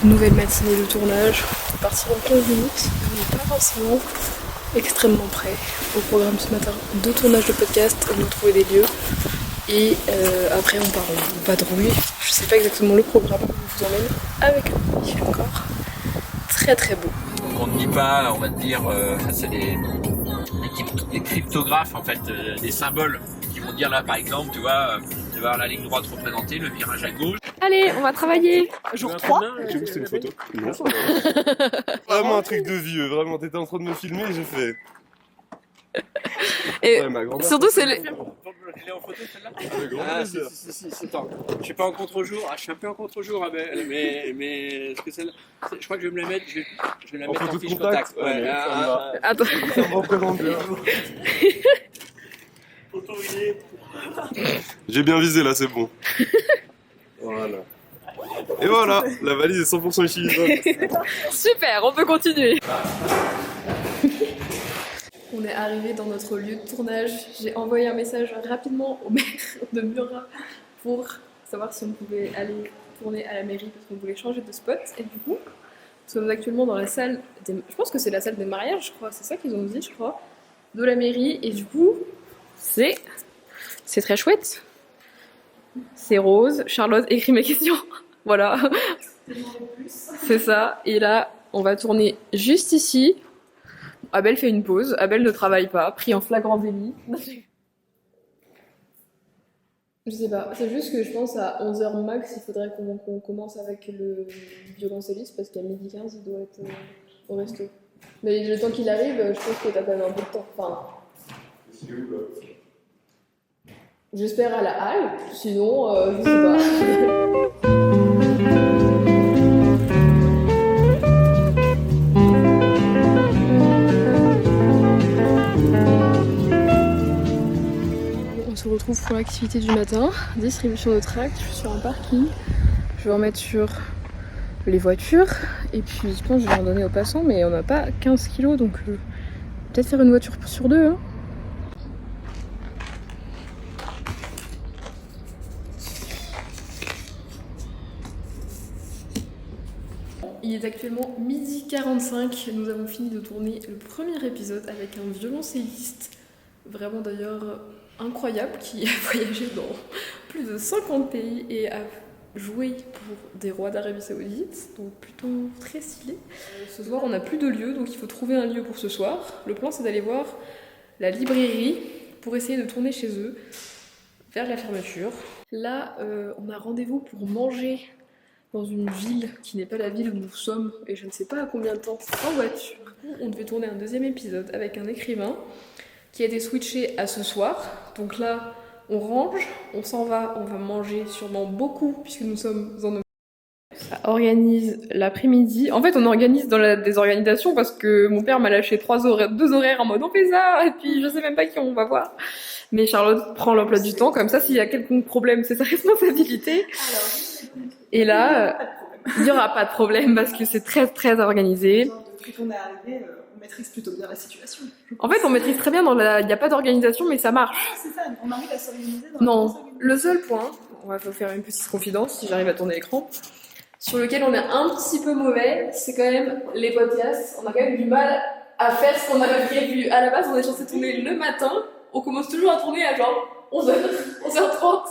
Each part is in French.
Nouvelle matinée de tournage, on est parti dans 15 minutes, on n'est pas forcément extrêmement prêt au programme ce matin. 2 tournages de podcast, on doit trouver des lieux et après on part en vadrouille. Je sais pas exactement le programme, on vous emmène avec nous, il fait encore très très beau. Donc on ne dit pas, on va te dire, c'est des cryptographes en fait, des symboles qui vont dire là par exemple, tu vois, tu vas avoir la ligne droite représentée, le virage à gauche. Allez, on va travailler. Jour 3. J'ai vu que c'était une photo. Non. Vraiment un truc de vieux, vraiment t'étais en train de me filmer et j'ai fait. Et Ouais, ma grand-mère. surtout c'est le... Elle est en photo celle-là. Avec grand plaisir. Si, attends. Je suis pas en contre-jour, je suis un peu en contre-jour, mais est-ce que celle-là, je crois que je vais me la mettre, je vais la En mettre en photo de fiche contact. contact. Ouais, ça me va. Attends. Ça me représente bien. J'ai bien visé là, c'est bon. Voilà. Et voilà, la valise est 100% utilisable. Super, on peut continuer. On est arrivé dans notre lieu de tournage. J'ai envoyé un message rapidement au maire de Murat pour savoir si on pouvait aller tourner à la mairie parce qu'on voulait changer de spot. Et du coup, nous sommes actuellement dans la salle des... Je pense que c'est la salle des mariages, je crois. C'est ça qu'ils ont dit, je crois, de la mairie. Et du coup, c'est très chouette. C'est rose. Charlotte écrit mes questions. Voilà. C'est ça. Et là, on va tourner juste ici. Abel fait une pause. Abel ne travaille pas, pris en flagrant délit. Je sais pas, c'est juste que je pense à 11h max, il faudrait qu'on commence avec le violoncelliste parce qu'à 12h15 il doit être au resto. Mais le temps qu'il arrive, je pense que t'as quand même un peu de temps. Enfin, j'espère à la halle, sinon je sais pas. On se retrouve pour l'activité du matin, distribution de tracts. Je suis sur un parking, je vais en mettre sur les voitures et puis je pense que je vais en donner aux passants, mais on n'a pas 15 kilos donc peut-être faire une voiture sur 2. Hein. Il est actuellement 12h45, nous avons fini de tourner le premier épisode avec un violoncelliste, vraiment d'ailleurs incroyable, qui a voyagé dans plus de 50 pays et a joué pour des rois d'Arabie Saoudite, donc plutôt très stylé. Ce soir on n'a plus de lieu, donc il faut trouver un lieu pour ce soir. Le plan c'est d'aller voir la librairie pour essayer de tourner chez eux vers la fermeture. Là on a rendez-vous pour manger dans une ville qui n'est pas la ville où nous sommes, et je ne sais pas à combien de temps, en voiture. On devait tourner un deuxième épisode avec un écrivain qui a été switché à ce soir. Donc là, on range, on s'en va, on va manger sûrement beaucoup puisque nous sommes en... Ça organise l'après-midi. En fait, on organise dans la désorganisation parce que mon père m'a lâché 2 horaires en mode on fait ça, et puis je sais même pas qui on va voir. Mais Charlotte prend l'emploi du temps, comme ça s'il y a quelconque problème, c'est sa responsabilité. Et là, il n'y aura pas de problème parce que c'est très très organisé. Depuis qu'on est arrivé, on maîtrise plutôt bien la situation. En fait, on maîtrise très bien, il n'y a pas d'organisation, mais ça marche. Ah, c'est ça, on arrive à s'organiser dans Non, le seul point, on va vous faire une petite confidence si j'arrive à tourner l'écran, sur lequel on est un petit peu mauvais, c'est quand même les podcasts. On a quand même du mal à faire ce qu'on avait prévu. À la base, on est censé tourner le matin, on commence toujours à tourner à genre 11h, 11h30.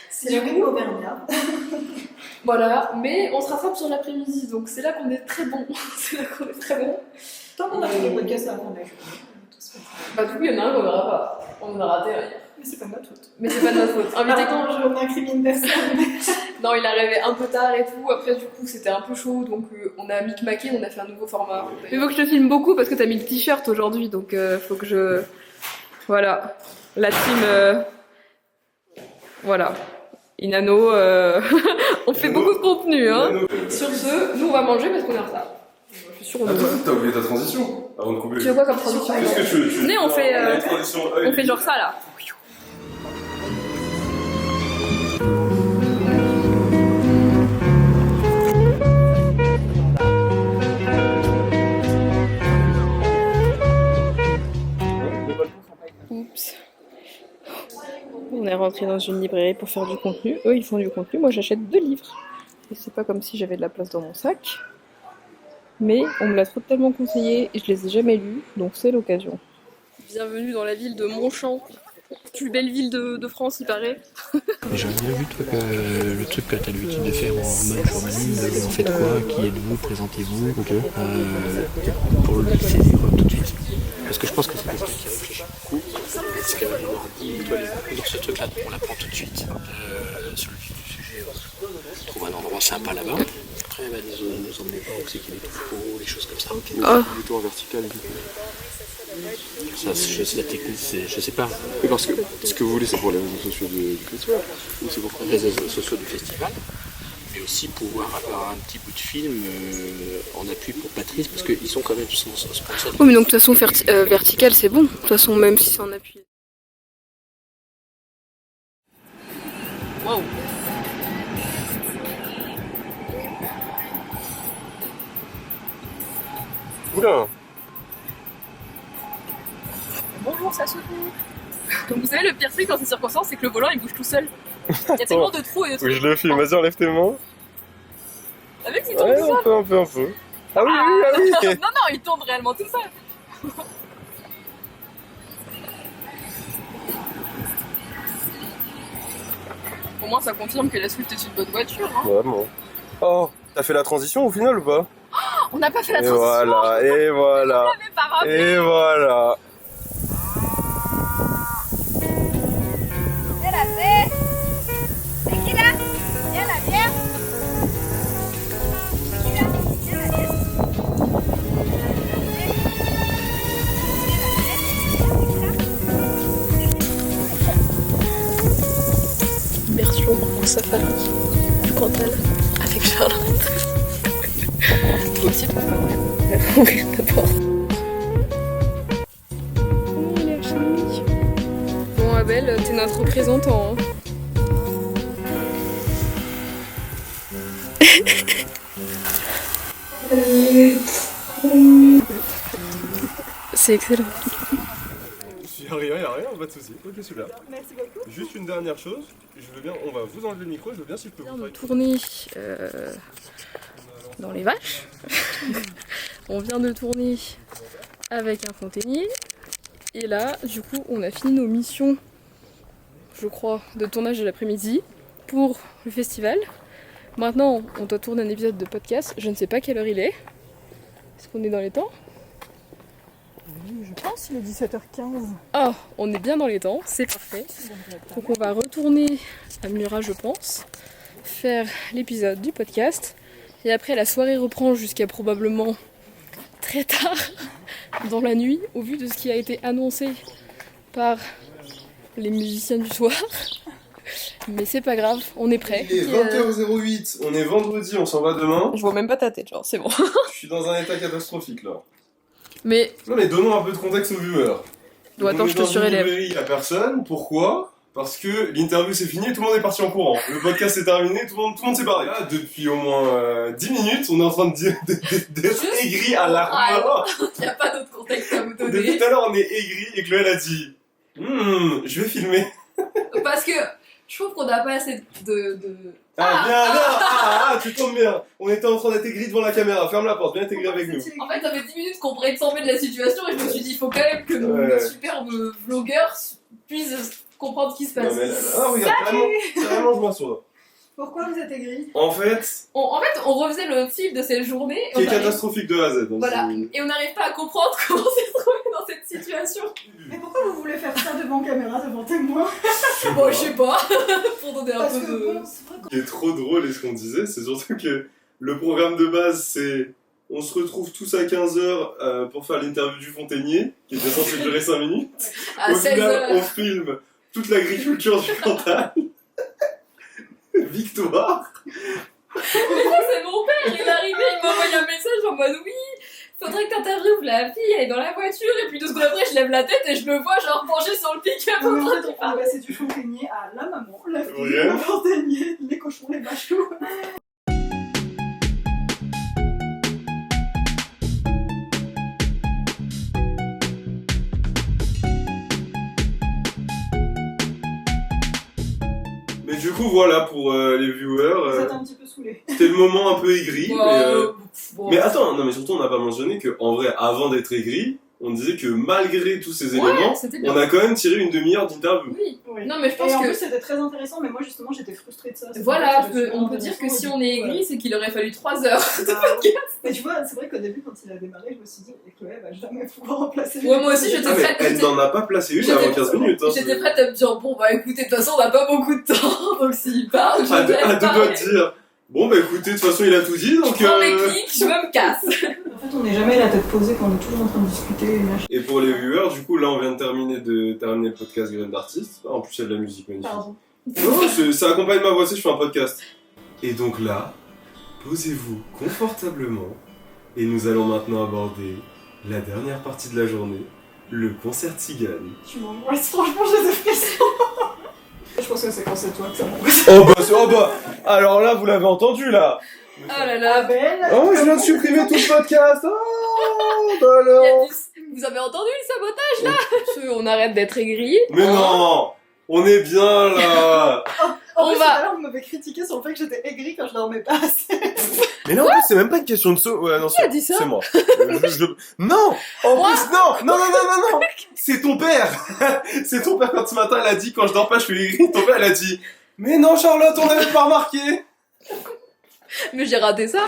C'est le rythme auvergnat. Voilà, mais on se rattrape sur l'après-midi, donc c'est là qu'on est très bon. C'est là qu'on est très bon. Tant qu'on a fait des podcasts à la fin de la journée, Bah du coup, il y en a un qu'on n'aura pas. On a raté un hier. mais c'est pas de notre faute. Mais c'est pas de notre faute. Invité quand Je n'incrimine personne. Non, il arrivait un peu tard et tout. Après, du coup, c'était un peu chaud, donc on a micmaqué, on a fait un nouveau format. Mais faut que je te filme beaucoup parce que t'as mis le t-shirt aujourd'hui, donc faut que je... Voilà. La team... Voilà. Inano, on fait beaucoup de contenu, hein. Sur ce, nous on va manger parce qu'on est en retard. Je suis sûre on Attends, t'as oublié ta transition avant de couper. Tu veux quoi comme transition? Qu'est-ce que tu veux? Venez, on fait genre ça là. Oups. On est rentré dans une librairie pour faire du contenu. Eux, ils font du contenu. Moi, j'achète 2 livres. et c'est pas comme si j'avais de la place dans mon sac. Mais on me l'a tellement conseillé et je les ai jamais lus, donc c'est l'occasion. Bienvenue dans la ville de Montchamp, plus belle ville de France, il paraît. J'ai bien vu toi, le truc que tu as l'habitude de faire en mode journalisme, vous en faites quoi, qui êtes-vous, présentez-vous, pour le saisir tout de suite. Parce que je pense que c'est quelqu'un qui réfléchit beaucoup, parce qu'elle leur dit, toi, dans ce truc-là, on l'apprend tout de suite, sur le vif du sujet, on trouve un endroit sympa là-bas. Après, elle va nous emmener voir où c'est qu'il y a des touffes, des choses comme ça. Plutôt en vertical. Ça, la technique, je sais pas. Oui, parce que ce que vous voulez, c'est pour les réseaux sociaux du festival. Ou c'est pour les réseaux sociaux du festival, mais aussi pouvoir avoir un petit bout de film en appui pour Patrice, parce qu'ils sont quand même sponsors. Oui, mais donc de toute façon, vertical, c'est bon. De toute façon, même si c'est en appui. Waouh! Oula! Bonjour, ça se fait. Donc vous savez, le pire truc dans ces circonstances, c'est que le volant il bouge tout seul. Il y a tellement de trous et de trucs. Oui, je le filme. Vas-y, enlève tes mains. T'as vu qu'il tourne Ouais, tout seul? un peu. Ah oui, oui. Non, non, il tourne réellement tout seul. Au moins, ça confirme que la Swift est une bonne voiture. Hein. Vraiment. Oh, t'as fait la transition au final ou pas? On n'a pas fait la Et transition. voilà, et voilà. On n'avait pas rappelé. Et voilà. Immersion au safari du Cantal avec Charlotte. Toi aussi, tu peux ouvrir ta porte. Oh, il est archi. Bon, Abel, t'es notre représentant. Hein. C'est excellent. Y'a rien, pas de soucis. Ok, super. Merci beaucoup. Juste une dernière chose, je veux bien, on va vous enlever le micro, je veux bien si je peux On vous vient de faire. tourner dans les vaches. On vient de tourner avec un fontainier. Et là, du coup, on a fini nos missions, je crois, de tournage de l'après-midi pour le festival. Maintenant, on doit tourner un épisode de podcast. Je ne sais pas quelle heure il est. Est-ce qu'on est dans les temps? Je pense qu'il est 17h15. Ah, on est bien dans les temps, c'est parfait. Donc on va retourner à Murat, je pense, faire l'épisode du podcast. Et après, la soirée reprend jusqu'à probablement très tard dans la nuit, au vu de ce qui a été annoncé par les musiciens du soir. Mais c'est pas grave, on est prêt. Il est 20h08, on est vendredi, on s'en va demain. Je vois même pas ta tête, genre, c'est bon. Je suis dans un état catastrophique là. Mais, Non mais donnons un peu de contexte aux viewers. bon, attends, je te surélève. Il y a personne, pourquoi? Parce que l'interview c'est fini et tout le monde est parti en courant. Le podcast est terminé, tout le monde s'est barré. Là, depuis au moins 10 minutes, on est en train d'être aigri à la mort. Il n'y a pas d'autre contexte à vous Depuis donner. tout à l'heure, on est aigri et Chloé elle a dit je vais filmer. Parce que je trouve qu'on n'a pas assez de... Tu tombes bien. On était en train d'être aigri devant la caméra. Ferme la porte, viens t'aigrir avec nous. En fait, ça fait 10 minutes qu'on brainstormait de la situation et je me suis dit, il faut quand même que nos Ouais. superbes vlogueurs puissent comprendre ce qui se passe. Non mais regarde, carrément je m'assois. Pourquoi vous êtes aigris? En fait, On refaisait le fil de cette journée et qui est on arrive- catastrophique de A à Z. Donc Voilà. Et on n'arrive pas à comprendre comment on s'est trouvé dans cette situation. Mais pourquoi vous voulez faire ça devant caméra, devant témoin? Bon, je sais pas, pour donner un Parce peu que de... bon, c'est vrai Ce qui est trop drôle et ce qu'on disait, c'est surtout que le programme de base, c'est on se retrouve tous à 15h pour faire l'interview du Fontainier, qui était censé durer 5 minutes. À Au final, 16h. on filme toute l'agriculture du Cantal. Victoire. Mais ça, c'est mon père, il est arrivé, il m'a envoyé un message en mode oui, faudrait que t'interviewes la fille, elle est dans la voiture, et puis 2 secondes après, je lève la tête et je le vois genre penché sur le pick-up Non, en mais en train fait, de on va passer du fontainier à la maman, la fille, Ouais. le fontainier, les cochons, les vaches, tout. Mais du coup, voilà pour les Vous viewers. êtes un petit peu saoulés. saoulé. C'était le moment un peu aigri. Bon. Mais attends, non mais surtout on n'a pas mentionné qu'en vrai, avant d'être aigri, on disait que malgré tous ces Ouais, éléments, c'était bien. on a quand même tiré une demi-heure d'interview. Oui. Oui. Non, mais je pense Et en que- plus, c'était très intéressant, mais moi, justement, j'étais frustrée de ça. Voilà, C'était on peut dire que si on est aigri, c'est qu'il aurait fallu 3 heures. Mais tu vois, c'est vrai qu'au début, quand il a démarré, je me suis dit, Chloé va jamais pouvoir remplacer. Ouais, moi aussi, j'étais Ah, mais prête. elle n'en a pas placé une avant 15 minutes. Hein. J'étais prête à me dire, bon, bah écoutez, de toute façon, on n'a pas beaucoup de temps, donc s'il parle, je À deux vais doigts parler. de dire, bon bah écoutez, de toute façon il a tout dit, donc... Je prends mes clics, je me casse. En fait, on n'est jamais la tête posée quand on est toujours en train de discuter. Et pour les viewers, du coup là on vient de terminer le podcast Graines d'artiste. En plus il y a de la musique magnifique. Pardon. Non, ça accompagne ma voix, je fais un podcast. Et donc là, posez-vous confortablement et nous allons maintenant aborder la dernière partie de la journée, le concert Tzigane. Tu m'angoisses, franchement, j'ai des frissons. Je pense que c'est quand c'est toi que ça m'angoisse. Oh bah, alors là vous l'avez entendu là. Oh là là, Belle. Oh je viens de supprimer tout le podcast. Oh bah il y a alors. vous avez entendu le sabotage là On arrête d'être aigri. Mais non, on est bien là. En On plus, va- tout à l'heure, vous m'avez critiqué sur le fait que j'étais aigrie quand je dormais pas assez. Mais là en plus c'est même pas une question de saut. Ouais non Qui a dit ça c'est moi. Non. En Moi plus non. C'est ton père. C'est ton père quand ce matin elle a dit quand je dors pas je suis aigri. Ton père elle a dit mais non Charlotte on n'avait pas remarqué. Mais j'ai raté ça.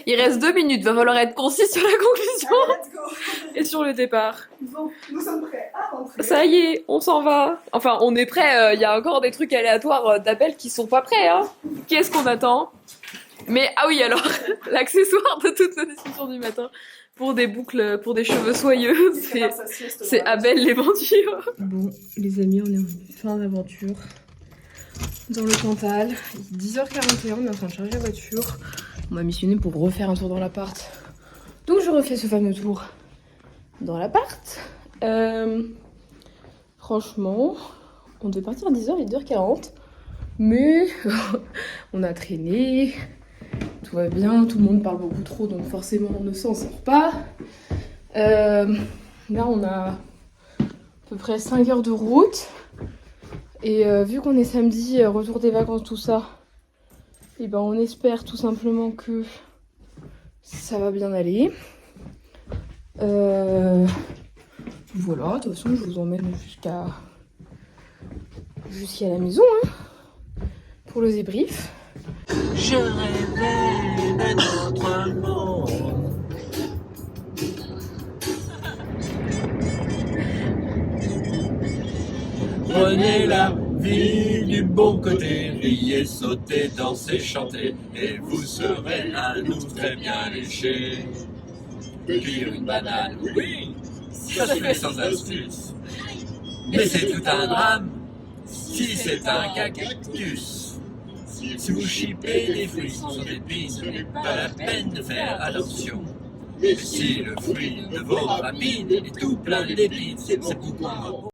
Il reste 2 minutes, va falloir être concis sur la conclusion Let's go. et sur le départ. Bon, nous sommes prêts à rentrer. Ça y est, on s'en va. Enfin, on est prêt, il y a encore des trucs aléatoires d'appels qui sont pas prêts, hein. Qu'est-ce qu'on attend? Mais, ah oui, alors, l'accessoire de toutes nos discussions du matin, pour des boucles, pour des cheveux soyeux, c'est Abel l'éventure. Bon, les amis, on est en fin d'aventure. Dans le Cantal, il est 10h41, on est en train de charger la voiture. On m'a missionné pour refaire un tour dans l'appart. Donc je refais ce fameux tour dans l'appart. Franchement, on devait partir à 10h, il est 10h40. Mais on a traîné, tout va bien, tout le monde parle beaucoup trop, donc forcément on ne s'en sort pas. Là on a à peu près 5 heures de route. Et vu qu'on est samedi, retour des vacances, tout ça, et ben on espère tout simplement que ça va bien aller. Voilà, de toute façon je vous emmène jusqu'à la maison, hein, pour le débrief. Je rêvais d'un autre monde. Prenez la vie du bon côté, riez, sautez, dansez, chantez, et vous serez un ouf très bien léché. Cueillir une banane, oui, ça se fait sans astuce. Mais c'est tout un drame si c'est un cactus. Si vous chipez des fruits sans épines, ce n'est pas la peine de faire attention. Mais si le fruit de vos rapines est tout plein d'épines, c'est beaucoup moins bon.